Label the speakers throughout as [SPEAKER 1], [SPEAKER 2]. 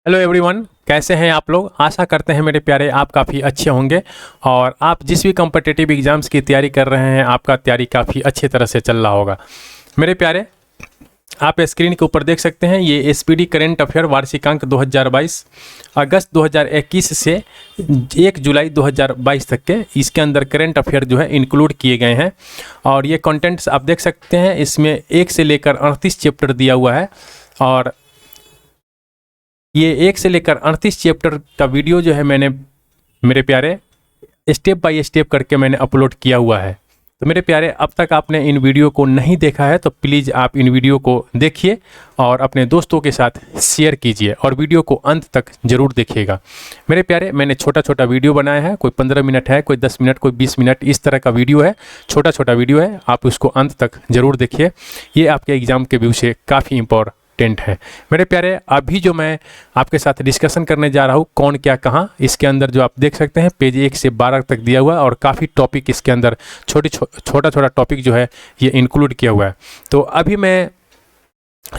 [SPEAKER 1] Hello everyone, कैसे हैं आप लोग। आशा करते हैं मेरे प्यारे आप काफ़ी अच्छे होंगे और आप जिस भी कॉम्पिटिटिव एग्ज़ाम्स की तैयारी कर रहे हैं आपका तैयारी काफ़ी अच्छी तरह से चल रहा होगा। मेरे प्यारे, आप स्क्रीन के ऊपर देख सकते हैं ये एसपीडी करेंट अफेयर वार्षिकांक 2022 अगस्त 2021 से 1 जुलाई 2022 तक के इसके अंदर करेंट अफेयर जो है इंक्लूड किए गए हैं। और ये कंटेंट्स आप देख सकते हैं, इसमें 1 से लेकर 38 चैप्टर दिया हुआ है और ये 1 से लेकर 38 चैप्टर का वीडियो जो है मैंने मेरे प्यारे स्टेप बाय स्टेप करके मैंने अपलोड किया हुआ है। तो मेरे प्यारे, अब तक आपने इन वीडियो को नहीं देखा है तो प्लीज़ आप इन वीडियो को देखिए और अपने दोस्तों के साथ शेयर कीजिए और वीडियो को अंत तक ज़रूर देखिएगा। मेरे प्यारे, मैंने छोटा छोटा वीडियो बनाया है, कोई 15 मिनट है, कोई 10 मिनट, कोई 20 मिनट, इस तरह का वीडियो है, छोटा छोटा वीडियो है। आप उसको अंत तक ज़रूर देखिए, ये आपके एग्ज़ाम के व्यू से काफ़ी इम्पोर्टेंट है। मेरे प्यारे, अभी जो मैं आपके साथ डिस्कशन करने जा रहा हूँ कौन क्या कहाँ, इसके अंदर जो आप देख सकते हैं पेज 1 से 12 तक दिया हुआ है और काफ़ी टॉपिक इसके अंदर छोटा छोटा टॉपिक जो है ये इंक्लूड किया हुआ है। तो अभी मैं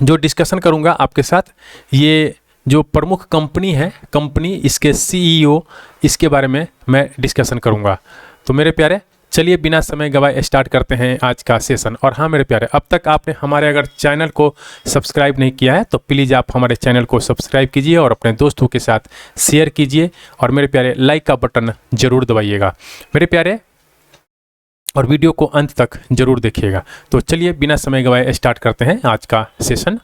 [SPEAKER 1] जो डिस्कशन करूँगा आपके साथ, ये जो प्रमुख कंपनी है, कंपनी इसके CEO, इसके बारे में मैं डिस्कशन करूँगा। तो मेरे प्यारे, चलिए बिना समय गवाए स्टार्ट करते हैं आज का सेशन। और हाँ मेरे प्यारे, अब तक आपने हमारे अगर चैनल को सब्सक्राइब नहीं किया है तो प्लीज़ आप हमारे चैनल को सब्सक्राइब कीजिए और अपने दोस्तों के साथ शेयर कीजिए और मेरे प्यारे लाइक का बटन ज़रूर दबाइएगा मेरे प्यारे, और वीडियो को अंत तक ज़रूर देखिएगा। तो चलिए बिना समय गवाए स्टार्ट करते हैं आज का सेशन।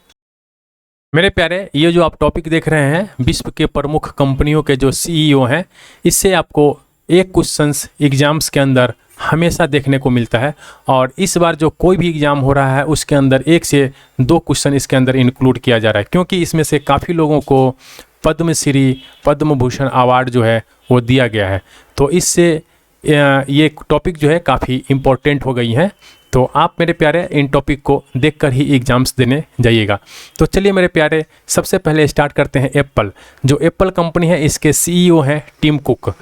[SPEAKER 1] मेरे प्यारे, ये जो आप टॉपिक देख रहे हैं विश्व के प्रमुख कंपनियों के जो CEO हैं, इससे आपको एक क्वेश्चंस एग्जाम्स के अंदर हमेशा देखने को मिलता है और इस बार जो कोई भी एग्ज़ाम हो रहा है उसके अंदर 1 से 2 क्वेश्चन इसके अंदर इंक्लूड किया जा रहा है, क्योंकि इसमें से काफ़ी लोगों को पद्मश्री, पद्म भूषण अवार्ड जो है वो दिया गया है। तो इससे ये टॉपिक जो है काफ़ी इम्पोर्टेंट हो गई हैं। तो आप मेरे प्यारे इन टॉपिक को देखकर ही एग्ज़ाम्स देने जाइएगा। तो चलिए मेरे प्यारे, सबसे पहले स्टार्ट करते हैं एप्पल। जो एप्पल कंपनी है इसके CEO हैं टिम कुक।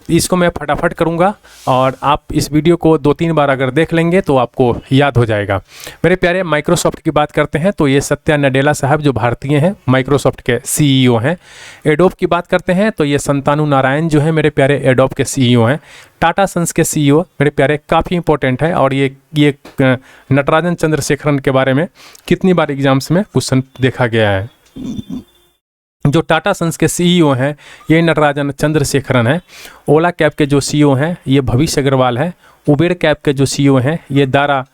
[SPEAKER 1] इसको मैं फटाफट करूंगा और आप इस वीडियो को 2-3 बार अगर देख लेंगे तो आपको याद हो जाएगा। मेरे प्यारे, माइक्रोसॉफ्ट की बात करते हैं तो ये सत्या नडेला साहब जो भारतीय हैं, माइक्रोसॉफ्ट के CEO हैं। एडोब की बात करते हैं तो ये संतानु नारायण जो है मेरे प्यारे एडोब के CEO हैं। टाटा सन्स के CEO मेरे प्यारे काफ़ी इंपॉर्टेंट है और ये नटराजन चंद्रशेखरन के बारे में कितनी बार एग्जाम्स में क्वेश्चन देखा गया है। जो टाटा सन्स के CEO हैं ये नटराजन चंद्रशेखरन है। ओला कैब के जो CEO हैं ये भविष्य अग्रवाल है। उबेर कैब के जो CEO हैं ये दारा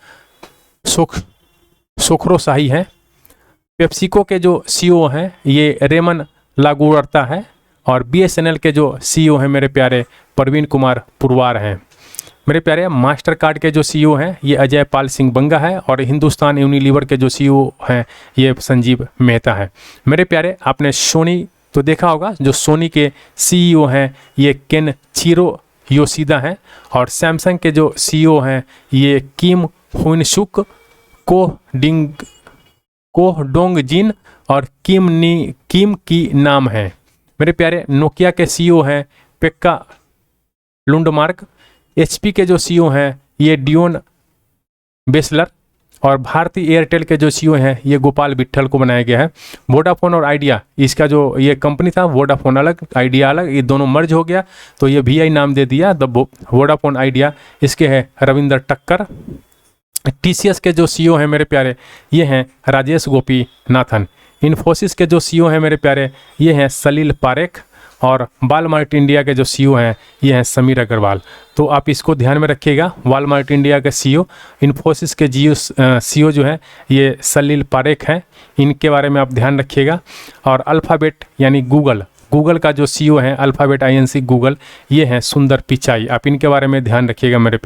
[SPEAKER 1] सोखरोशाही हैं। पेप्सिको के जो CEO हैं ये रेमन लागुवर्ता है और BSNL के जो CEO हैं मेरे प्यारे प्रवीण कुमार पुरवार हैं। मेरे प्यारे, मास्टर कार्ड के जो CEO हैं ये अजय पाल सिंह बंगा है और हिंदुस्तान यूनिलीवर के जो CEO हैं ये संजीव मेहता है। मेरे प्यारे, आपने सोनी तो देखा होगा, जो सोनी के CEO हैं ये केनचिरो योशिदा हैं और सैमसंग के जो CEO हैं ये किम हुनसुक कोह जिन और किम की नाम है। मेरे प्यारे, नोकिया के CEO हैं पेक्का लुंडमार्क। HP के जो CEO हैं ये डियोन बेसलर और भारतीय एयरटेल के जो CEO हैं ये गोपाल विट्ठल को बनाया गया है। वोडाफोन और आइडिया, इसका जो ये कंपनी था वोडाफोन अलग आइडिया अलग, ये दोनों मर्ज हो गया तो ये VI नाम दे दिया द वोडाफोन आइडिया। इसके हैं रविंदर टक्कर। TCS के जो CEO हैं मेरे प्यारे ये हैं राजेश गोपी नाथन। इन्फोसिस के जो CEO हैं मेरे प्यारे ये हैं सलील पारेख और वालमार्ट इंडिया के जो CEO हैं ये हैं समीर अग्रवाल। तो आप इसको ध्यान में रखिएगा, वालमार्ट इंडिया के CEO, इन्फोसिस के CEO जो हैं ये सलील पारेख हैं, इनके बारे में आप ध्यान रखिएगा। और अल्फ़ाबेट यानी गूगल का जो CEO हैं अल्फ़ाबेट INC गूगल, ये हैं सुंदर पिचाई। आप इनके बारे में ध्यान रखिएगा मेरे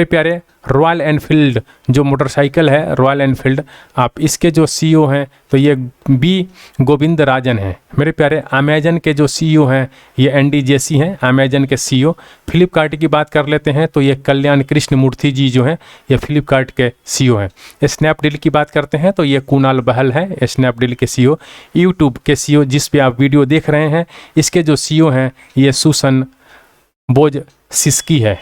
[SPEAKER 1] प्यारे। रॉयल एनफील्ड जो मोटरसाइकिल है, रॉयल एनफील्ड, आप इसके जो CEO हैं तो ये B गोविंद राजन हैं। मेरे प्यारे, अमेजन के जो CEO हैं ये ND JC हैं, अमेजन के CEO। फ्लिपकार्ट की बात कर लेते हैं तो ये कल्याण कृष्ण मूर्ति जी जो हैं ये फ्लिपकार्ट के CEO हैं। स्नैपडील की बात करते हैं तो ये कुणाल बहल है, स्नैपडील के CEO। यूट्यूब के CEO जिस पे आप वीडियो देख रहे हैं इसके जो CEO हैं ये सुसन बोज सिस्की है।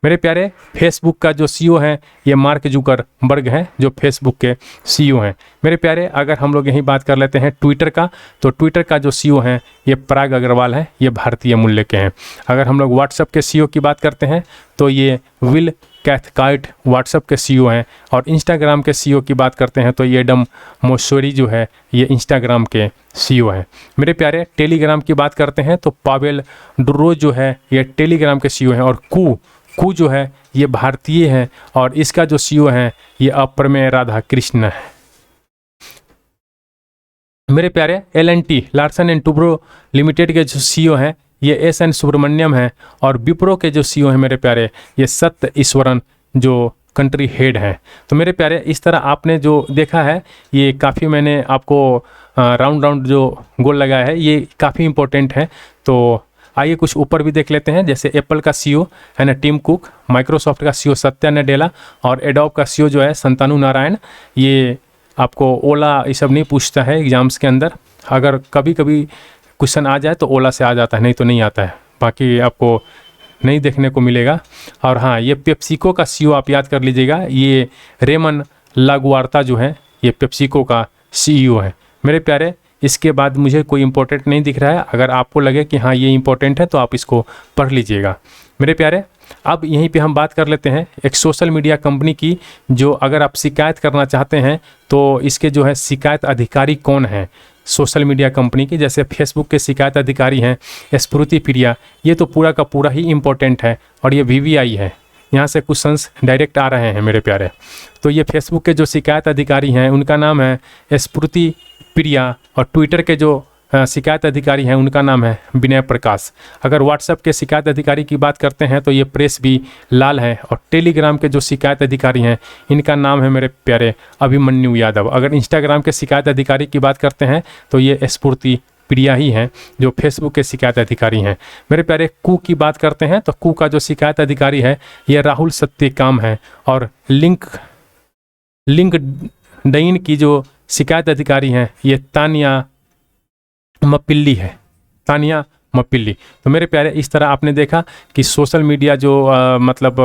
[SPEAKER 1] मेरे प्यारे फेसबुक का जो सीईओ हैं ये मार्क जुकरबर्ग हैं, जो फेसबुक के सीईओ हैं। मेरे प्यारे अगर हम लोग यहीं बात कर लेते हैं ट्विटर का, तो ट्विटर का जो सीईओ हैं ये पराग अग्रवाल हैं, ये भारतीय मूल्य के हैं। अगर हम लोग व्हाट्सएप के सीईओ की बात करते हैं तो ये विल कैथकार्ट व्हाट्सएप के सीईओ हैं। और इंस्टाग्राम के सीईओ की बात करते हैं तो ये एडम मोसेरी जो है ये इंस्टाग्राम के सीईओ हैं। मेरे प्यारे टेलीग्राम की बात करते हैं तो पावेल डुर्रो जो है ये टेलीग्राम के सीईओ हैं। और कू जो है ये भारतीय है और इसका जो सीईओ है ये अप्रमेय राधाकृष्ण है। मेरे प्यारे L&T Larsen and Toubro limited के जो सीईओ हैं ये SN सुब्रमण्यम है। और विप्रो के जो सीईओ हैं मेरे प्यारे ये सत्य ईश्वरन जो कंट्री हेड हैं। तो मेरे प्यारे इस तरह आपने जो देखा है ये काफ़ी मैंने आपको राउंड जो गोल लगाया है ये काफ़ी इंपॉर्टेंट है। तो आइए कुछ ऊपर भी देख लेते हैं, जैसे एप्पल का सीईओ है ना टिम कुक, माइक्रोसॉफ्ट का सीईओ सत्या नडेला और एडोब का सीईओ जो है संतानु नारायण। ये आपको ओला ये सब नहीं पूछता है एग्जाम्स के अंदर, अगर कभी कभी क्वेश्चन आ जाए तो ओला से आ जाता है, नहीं तो नहीं आता है, बाकी आपको नहीं देखने को मिलेगा। और हाँ, ये पेप्सिको का सीईओ आप याद कर लीजिएगा, ये रेमन लागुआर्ता जो है ये पेप्सिको का सीईओ है। मेरे प्यारे इसके बाद मुझे कोई इंपॉर्टेंट नहीं दिख रहा है, अगर आपको लगे कि हाँ ये इंपॉर्टेंट है तो आप इसको पढ़ लीजिएगा। मेरे प्यारे अब यहीं पे हम बात कर लेते हैं एक सोशल मीडिया कंपनी की, जो अगर आप शिकायत करना चाहते हैं तो इसके जो है शिकायत अधिकारी कौन है सोशल मीडिया कंपनी की। जैसे फेसबुक के शिकायत अधिकारी हैं स्फूर्ति प्रिया, ये तो पूरा का पूरा ही इम्पोर्टेंट है और ये VVI है, यहाँ से क्वेश्चंस डायरेक्ट आ रहे हैं मेरे प्यारे। तो ये फेसबुक के जो शिकायत अधिकारी हैं उनका नाम है स्फूर्ति प्रिया और ट्विटर के जो शिकायत अधिकारी हैं उनका नाम है विनय प्रकाश। अगर व्हाट्सएप के शिकायत अधिकारी की बात करते हैं तो ये प्रेस भी लाल है। और टेलीग्राम के जो शिकायत अधिकारी हैं इनका नाम है मेरे प्यारे अभिमन्यु यादव। अगर इंस्टाग्राम के शिकायत अधिकारी की बात करते हैं तो ये स्फूर्ति प्रिया ही हैं जो फेसबुक के शिकायत अधिकारी हैं। मेरे प्यारे कू की बात करते हैं तो कू का जो शिकायत अधिकारी है ये राहुल सत्यकाम है। और लिंक्डइन की जो शिकायत अधिकारी हैं ये तानिया मपिल्ली है, तानिया मपिल्ली। तो मेरे प्यारे इस तरह आपने देखा कि सोशल मीडिया जो मतलब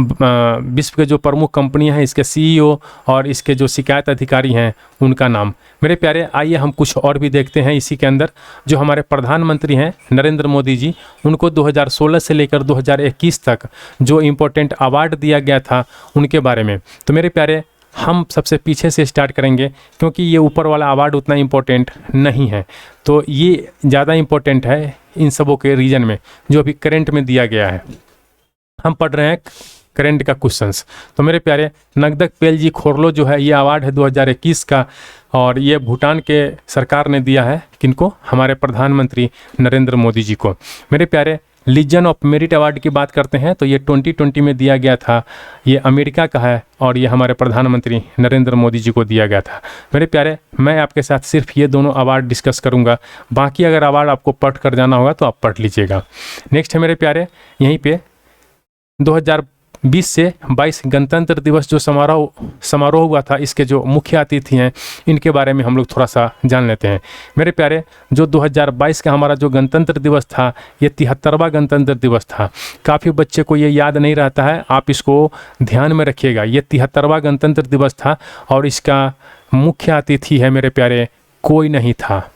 [SPEAKER 1] विश्व के जो प्रमुख कंपनियां हैं इसके सीईओ और इसके जो शिकायत अधिकारी हैं उनका नाम। मेरे प्यारे आइए हम कुछ और भी देखते हैं इसी के अंदर। जो हमारे प्रधानमंत्री हैं नरेंद्र मोदी जी, उनको 2016 से लेकर 2021 तक जो इम्पोर्टेंट अवार्ड दिया गया था उनके बारे में। तो मेरे प्यारे हम सबसे पीछे से स्टार्ट करेंगे क्योंकि ये ऊपर वाला अवार्ड उतना इम्पोर्टेंट नहीं है, तो ये ज़्यादा इम्पोर्टेंट है इन सबों के रीजन में जो अभी करंट में दिया गया है। हम पढ़ रहे हैं करंट का क्वेश्चंस। तो मेरे प्यारे नगदक पेलजी खोरलो जो है ये अवार्ड है 2021 का और ये भूटान के सरकार ने दिया है। किनको? हमारे प्रधानमंत्री नरेंद्र मोदी जी को। मेरे प्यारे लीजन ऑफ मेरिट अवार्ड की बात करते हैं तो ये 2020 में दिया गया था, ये अमेरिका का है और ये हमारे प्रधानमंत्री नरेंद्र मोदी जी को दिया गया था। मेरे प्यारे मैं आपके साथ सिर्फ ये दोनों अवार्ड डिस्कस करूंगा, बाकी अगर अवार्ड आपको पढ़ कर जाना होगा तो आप पढ़ लीजिएगा। नेक्स्ट है मेरे प्यारे यहीं पे 2020 से 22 गणतंत्र दिवस जो समारोह हुआ था, इसके जो मुख्य अतिथि हैं इनके बारे में हम लोग थोड़ा सा जान लेते हैं। मेरे प्यारे जो 2022 का हमारा जो गणतंत्र दिवस था ये 73वां गणतंत्र दिवस था। काफ़ी बच्चे को ये याद नहीं रहता है, आप इसको ध्यान में रखिएगा। ये 73वां गणतंत्र दिवस था और इसका मुख्य अतिथि है मेरे प्यारे कोई नहीं था।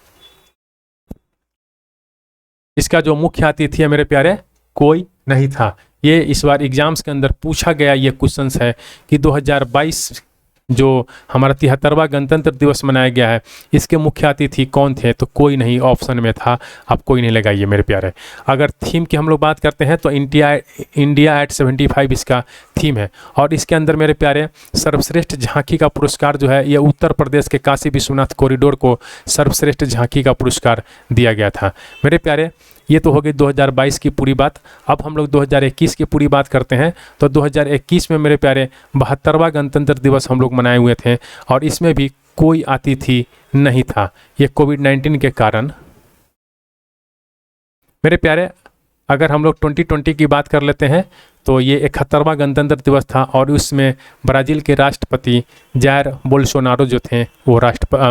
[SPEAKER 1] इसका जो मुख्य अतिथि है मेरे प्यारे कोई नहीं था। ये इस बार एग्जाम्स के अंदर पूछा गया ये क्वेश्चंस है कि 2022 जो हमारा 73वां गणतंत्र दिवस मनाया गया है इसके मुख्य अतिथि कौन थे, तो कोई नहीं ऑप्शन में था। आप कोई नहीं लगाइए मेरे प्यारे। अगर थीम की हम लोग बात करते हैं तो इंडिया एट 75 इसका थीम है और इसके अंदर मेरे प्यारे सर्वश्रेष्ठ झांकी का पुरस्कार जो है ये उत्तर प्रदेश के काशी विश्वनाथ कॉरिडोर को सर्वश्रेष्ठ झांकी का पुरस्कार दिया गया था। मेरे प्यारे ये तो हो गई 2022 की पूरी बात। अब हम लोग 2021 की पूरी बात करते हैं। तो 2021 में मेरे प्यारे 72वां गणतंत्र दिवस हम लोग मनाए हुए थे और इसमें भी कोई अतिथि नहीं था, ये कोविड-19 के कारण। मेरे प्यारे अगर हम लोग 2020 की बात कर लेते हैं तो ये 71वां गणतंत्र दिवस था और उसमें ब्राज़ील के राष्ट्रपति जायर बोल्सोनारो जो थे वो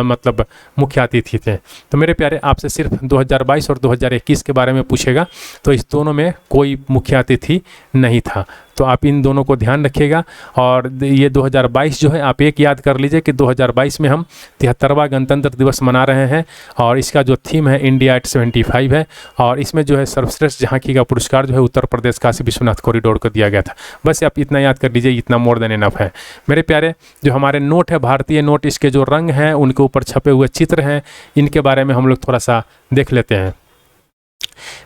[SPEAKER 1] मतलब मुख्य अतिथि थे। तो मेरे प्यारे, आपसे सिर्फ 2022 और 2021 के बारे में पूछेगा, तो इस दोनों में कोई मुख्य अतिथि नहीं था। तो आप इन दोनों को ध्यान रखिएगा। और ये 2022 जो है आप एक याद कर लीजिए कि 2022 में हम 73वां गणतंत्र दिवस मना रहे हैं और इसका जो थीम है इंडिया एट 75 है। और इसमें जो है सर्वश्रेष्ठ झांकी का पुरस्कार जो है उत्तर प्रदेश काशी विश्वनाथ कॉरिडोर को दिया गया था। बस आप इतना याद कर लीजिए, इतना मोर देन इनफ है। मेरे प्यारे, जो हमारे नोट है, भारतीय नोट, इसके जो रंग हैं, उनके ऊपर छपे हुए चित्र हैं, इनके बारे में हम लोग थोड़ा सा देख लेते हैं।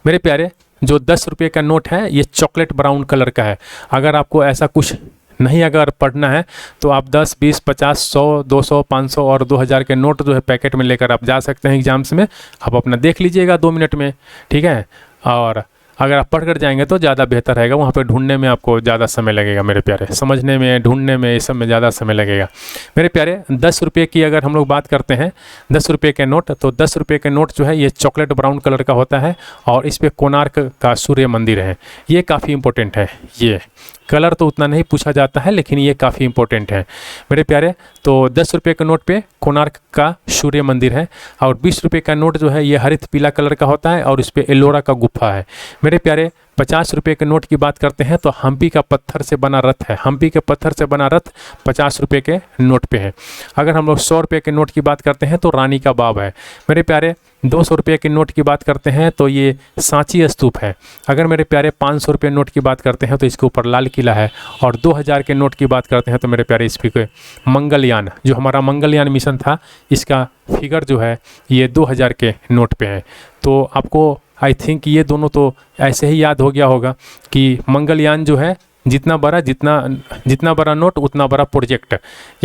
[SPEAKER 1] मेरे प्यारे, जो 10 रुपये का नोट है ये चॉकलेट ब्राउन कलर का है। अगर आपको ऐसा कुछ नहीं अगर पढ़ना है तो आप 10, 20, 50, 100, 200, 500 और 2000 के नोट जो है पैकेट में लेकर आप जा सकते हैं एग्जाम्स में। आप अपना देख लीजिएगा 2 मिनट में, ठीक है। और अगर आप पढ़ कर जाएंगे तो ज़्यादा बेहतर रहेगा, वहाँ पे ढूंढने में आपको ज़्यादा समय लगेगा मेरे प्यारे, समझने में, ढूंढने में, इस सब में ज़्यादा समय लगेगा मेरे प्यारे। 10 रुपये की अगर हम लोग बात करते हैं, 10 रुपये के नोट, तो 10 रुपये के नोट जो है ये चॉकलेट ब्राउन कलर का होता है और इस पर कोणार्क का सूर्य मंदिर है। ये काफ़ी इंपॉर्टेंट है। ये कलर तो उतना नहीं पूछा जाता है लेकिन ये काफ़ी इंपॉर्टेंट है मेरे प्यारे। तो 10 रुपये के नोट पे कोणार्क का सूर्य मंदिर है। और 20 रुपये का नोट जो है ये हरित पीला कलर का होता है और इस पर एलोरा का गुफा है मेरे प्यारे। 50 रुपये के नोट की बात करते हैं तो हम्पी का पत्थर से बना रथ है। हम्पी के पत्थर से बना रथ 50 रुपये के नोट पे है। अगर हम लोग 100 रुपये के नोट की बात करते हैं तो रानी का बाव है मेरे प्यारे। 200 रुपये के नोट की बात करते हैं तो ये सांची स्तूप है। अगर मेरे प्यारे 500 रुपये नोट की बात करते हैं तो इसके ऊपर लाल किला है। और 2000 के नोट की बात करते हैं तो मेरे प्यारे, इस पे मंगलयान, जो हमारा मंगलयान मिशन था, इसका फिगर जो है ये 2000 के नोट पे है। तो आपको आई थिंक ये दोनों तो ऐसे ही याद हो गया होगा कि मंगलयान जो है जितना बड़ा नोट उतना बड़ा प्रोजेक्ट,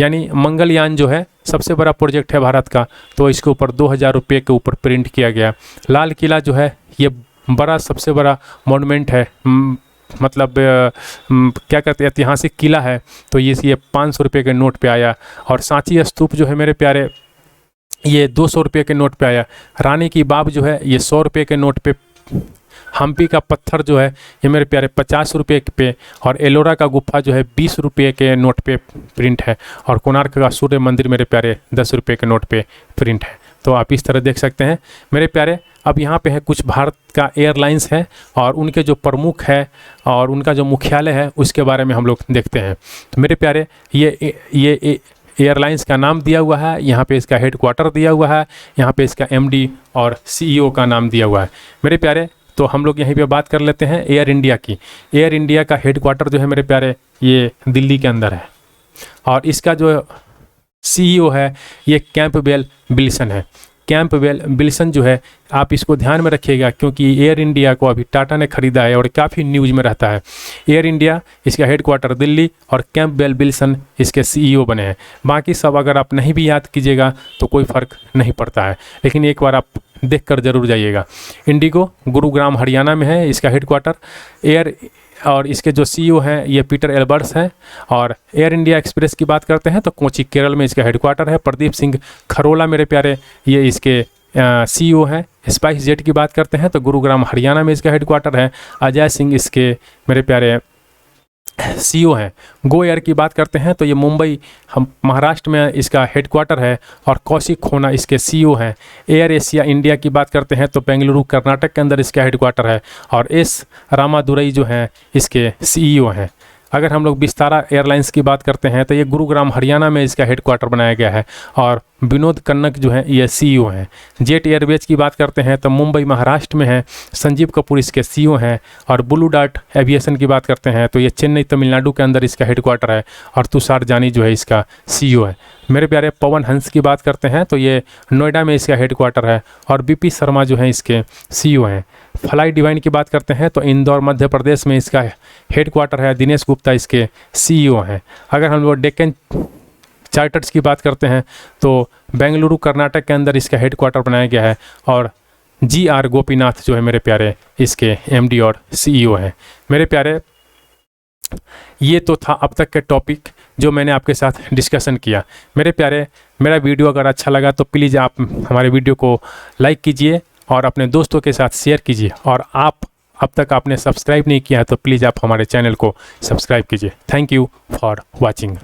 [SPEAKER 1] यानी मंगलयान जो है सबसे बड़ा प्रोजेक्ट है भारत का, तो इसके ऊपर 2000 रुपये के ऊपर प्रिंट किया गया। लाल किला जो है ये सबसे बड़ा मॉन्यूमेंट है, मतलब क्या कहते हैं, ऐतिहासिक किला है, तो ये 500 रुपये के नोट पे आया। और सांची स्तूप जो है मेरे प्यारे ये 200 रुपये के नोट पे आया। रानी की बाव जो है ये 100 रुपये के नोट पे। हम्पी का पत्थर जो है ये मेरे प्यारे 50 रुपये पे। और एलोरा का गुफा जो है 20 रुपये के नोट पे प्रिंट है। और कोणार्क का सूर्य मंदिर मेरे प्यारे 10 रुपये के नोट पे प्रिंट है। तो आप इस तरह देख सकते हैं मेरे प्यारे। अब यहाँ पे है कुछ भारत का एयरलाइंस है और उनके जो प्रमुख है और उनका जो मुख्यालय है उसके बारे में हम लोग देखते हैं। तो मेरे प्यारे, ये एयरलाइंस का नाम दिया हुआ है, यहाँ पे इसका हेडक्वार्टर दिया हुआ है, यहाँ पे इसका MD और CEO का नाम दिया हुआ है मेरे प्यारे। तो हम लोग यहीं पे बात कर लेते हैं एयर इंडिया की। एयर इंडिया का हेडक्वार्टर जो है मेरे प्यारे ये दिल्ली के अंदर है और इसका जो CEO है ये कैंपबेल विल्सन है। कैंपबेल विल्सन जो है, आप इसको ध्यान में रखिएगा क्योंकि एयर इंडिया को अभी टाटा ने खरीदा है और काफ़ी न्यूज़ में रहता है। एयर इंडिया, इसका हेडक्वार्टर दिल्ली और कैंपबेल विल्सन इसके CEO बने हैं। बाकी सब अगर आप नहीं भी याद कीजिएगा तो कोई फ़र्क नहीं पड़ता है, लेकिन एक बार आप देख कर ज़रूर जाइएगा। इंडिगो गुरुग्राम हरियाणा में है इसका हेडक्वार्टर। एयर और इसके जो CEO हैं ये पीटर एल्बर्ट्स हैं। और एयर इंडिया एक्सप्रेस की बात करते हैं तो कोची केरल में इसका हेडक्वार्टर है। प्रदीप सिंह खरोला मेरे प्यारे ये इसके CEO हैं। स्पाइस जेट की बात करते हैं तो गुरुग्राम हरियाणा में इसका हेडक्वार्टर है। अजय सिंह इसके मेरे प्यारे CEO हैं। गो एयर की बात करते हैं तो ये मुंबई महाराष्ट्र में इसका हेडक्वार्टर है और कौशिक खोना इसके CEO हैं। एयर एशिया इंडिया की बात करते हैं तो बेंगलुरु कर्नाटक के अंदर इसका हेडक्वार्टर है और S रामादुरई जो हैं इसके CEO हैं। अगर हम लोग विस्तारा एयरलाइंस की बात करते हैं तो ये गुरुग्राम हरियाणा में इसका हेडक्वार्टर बनाया गया है और विनोद कन्नक जो है ये CEO हैं। जेट एयरवेज की बात करते हैं तो मुंबई महाराष्ट्र में है। संजीव कपूर इसके CEO हैं। और ब्लू डार्ट एविएशन की बात करते हैं तो ये चेन्नई तमिलनाडु के अंदर इसका हेडक्वार्टर है और तुषार जानी जो है इसका CEO है। मेरे प्यारे पवन हंस की बात करते हैं तो ये नोएडा में इसका हेडक्वार्टर है और BP शर्मा जो है इसके CEO हैं। फ्लाई डिवाइन की बात करते हैं तो इंदौर मध्य प्रदेश में इसका हेडक्वार्टर है। दिनेश गुप्ता इसके CEO हैं। अगर हम लोग डेक्कन चार्टर्स की बात करते हैं तो बेंगलुरु कर्नाटक के अंदर इसका हेडक्वार्टर बनाया गया है और GR गोपीनाथ जो है मेरे प्यारे इसके MD और CEO हैं। मेरे प्यारे, ये तो था अब तक के टॉपिक जो मैंने आपके साथ डिस्कशन किया। मेरे प्यारे, मेरा वीडियो अगर अच्छा लगा तो प्लीज़ आप हमारे वीडियो को लाइक कीजिए और अपने दोस्तों के साथ शेयर कीजिए। और आप अब तक आपने सब्सक्राइब नहीं किया है तो प्लीज़ आप हमारे चैनल को सब्सक्राइब कीजिए। Thank you for watching.